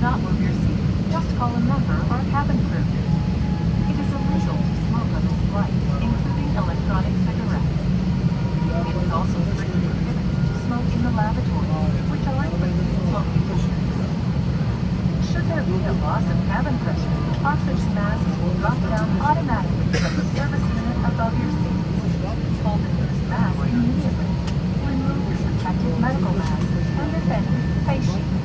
not move your seat. Just call a member or cabin crew. It is illegal to smoke on this flight, including electronic cigarettes. It is also strictly prohibited to smoke in the lavatories, which are equipped with smoking districts. Should there be a loss of cabin pressure, oxygen masks will drop down automatically from the service unit above your seats. Hold the newest mask immediately. Remove your protective medical mask and, if any, face shield.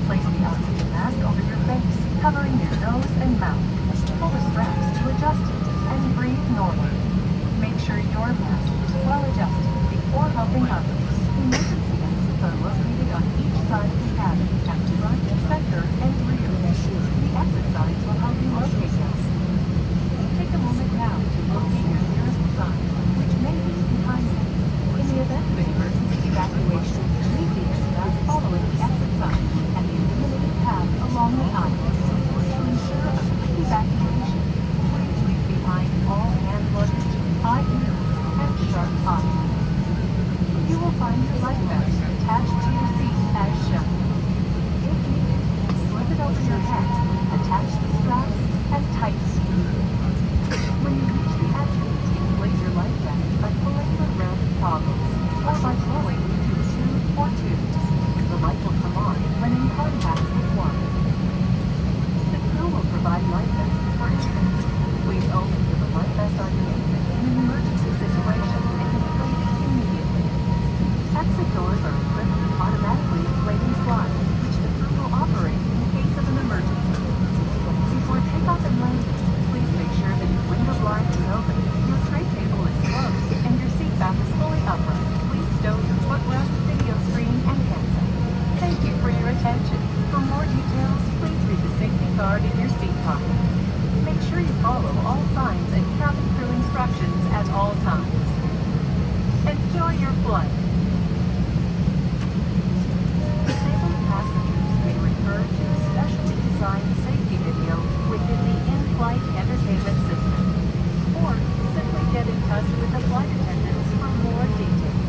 Place the oxygen mask over your face, covering your nose and mouth. Pull the straps to adjust it and breathe normally. Make sure your mask is well adjusted before helping others. Emergency exits are located on each side of the cabin at front, center, and rear. The exit signs will help you locate us. Take a moment now to locate your nearest sign, which may be behind you. In the event of an emergency evacuation, leave the aircraft following the exit sign and the illuminated path along the aisle. To ensure a quick evacuation, please leave behind all hand luggage, eye ears, and sharp objects. You will find your life vest attached to your seat as shown. If needed, slip it over your head, attach the straps, and tighten. When you reach the exit, inflate your life vest by pulling the red toggles, or by blowing into 2 or 2s. The light will come on when in contact with one. The crew will provide life vests for infants. Please only give a life vest on your infant in an emergency situation and inflate it immediately. Exit doors are equipped with automatically inflating slides, which the crew will operate in case of an emergency. Before takeoff and landing, please make sure that your window blind is open, your tray table is closed, and your seat back is fully upright. Please stow your footrest, video screen, and handset. Thank you for your attention. For more details, please read the safety card in your seat pocket. Make sure you follow all signs and cabin crew instructions at all times. Enjoy your flight. Disabled passengers may refer to a specially designed safety video within the in-flight entertainment system, or simply get in touch with the flight attendants for more details.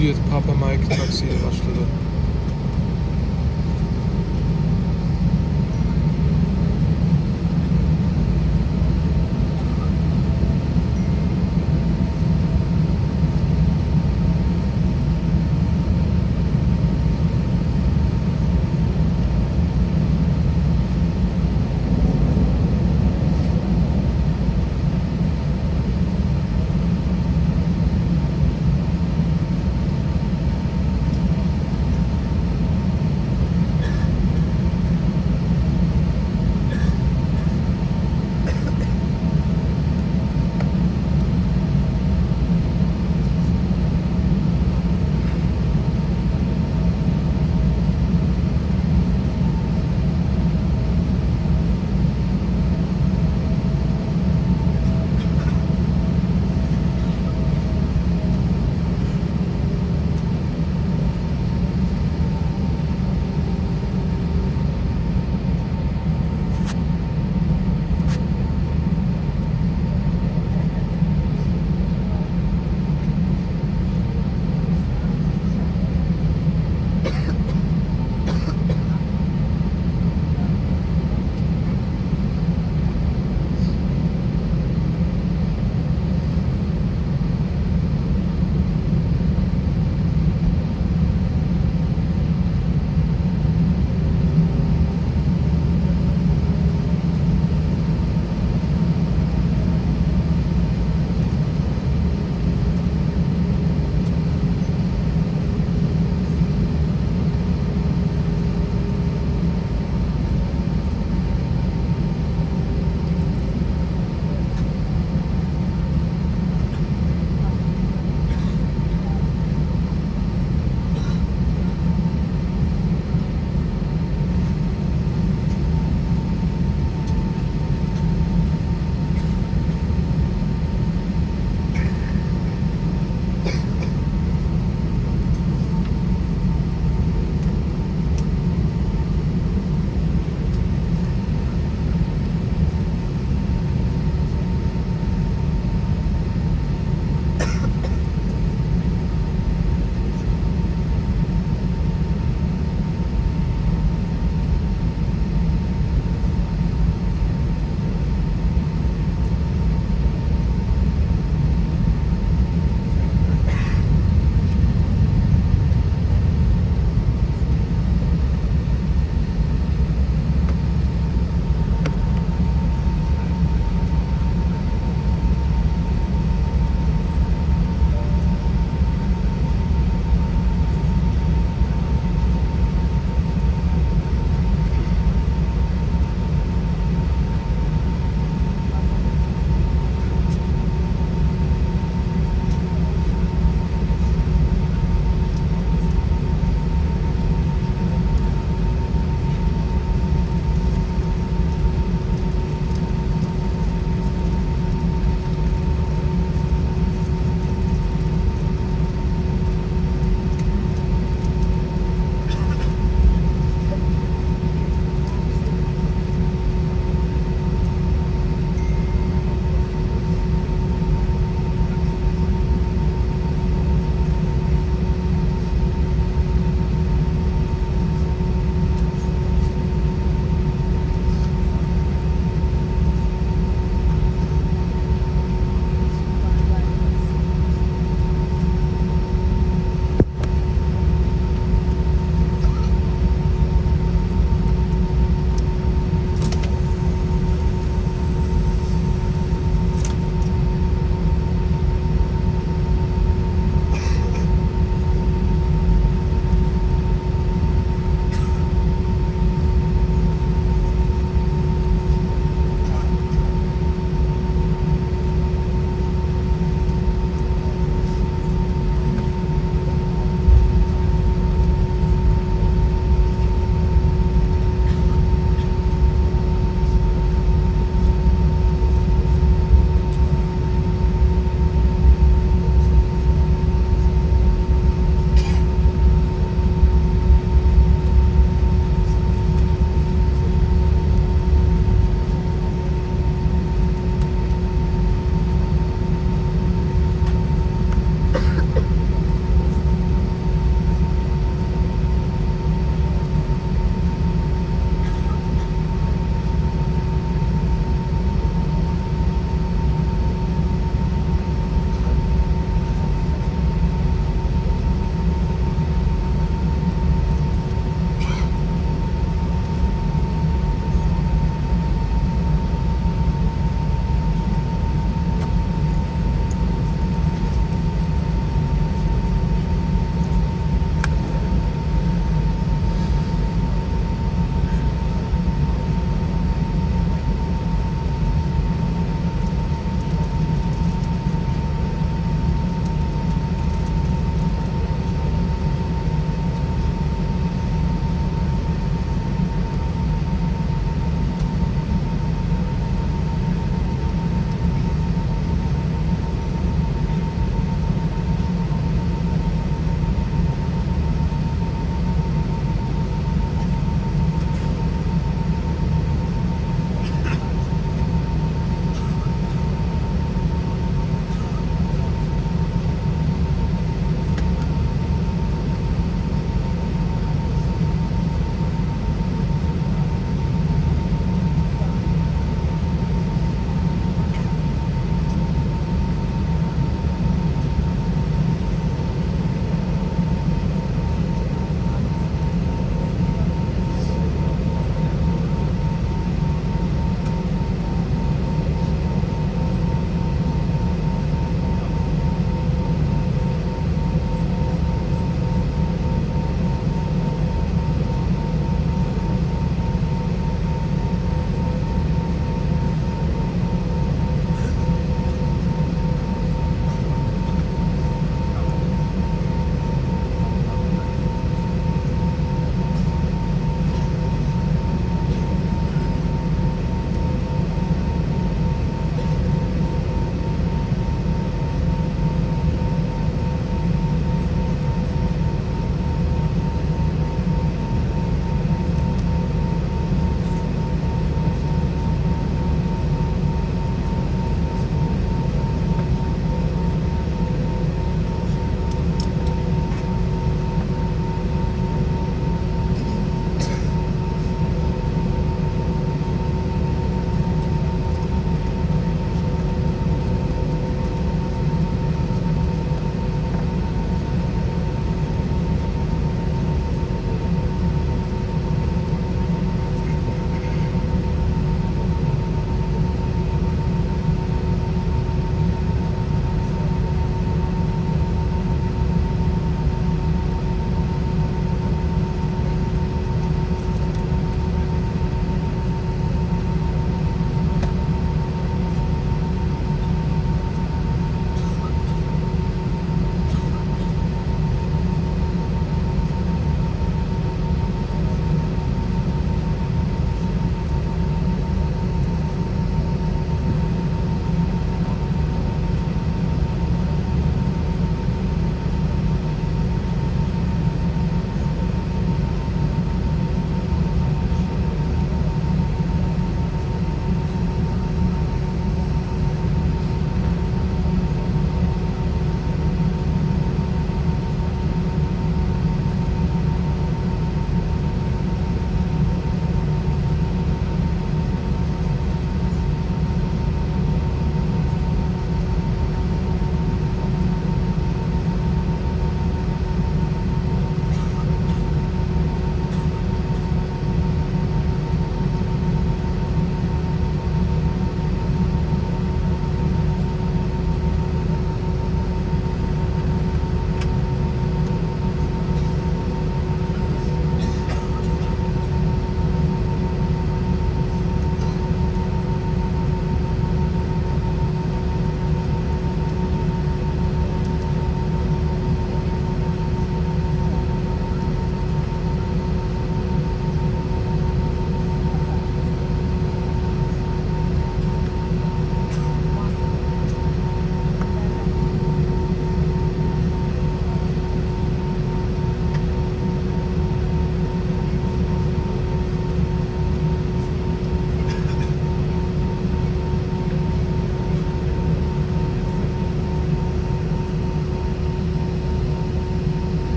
Juliet Papa Mike taksiye başladı.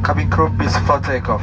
Cabin crew, please for takeoff.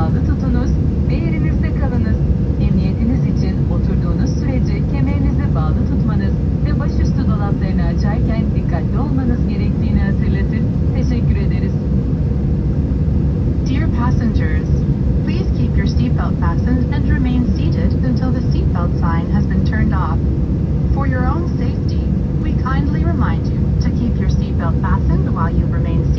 bağlı tutunuz ve yerinizde kalınız. Emniyetiniz için oturduğunuz sürece kemerinizi bağlı tutmanız ve başüstü dolaplarını açarken dikkatli olmanız gerektiğini hatırlatır. Teşekkür ederiz. Dear passengers, please keep your seatbelt fastened and remain seated until the seatbelt sign has been turned off. For your own safety, we kindly remind you to keep your seatbelt fastened while you remain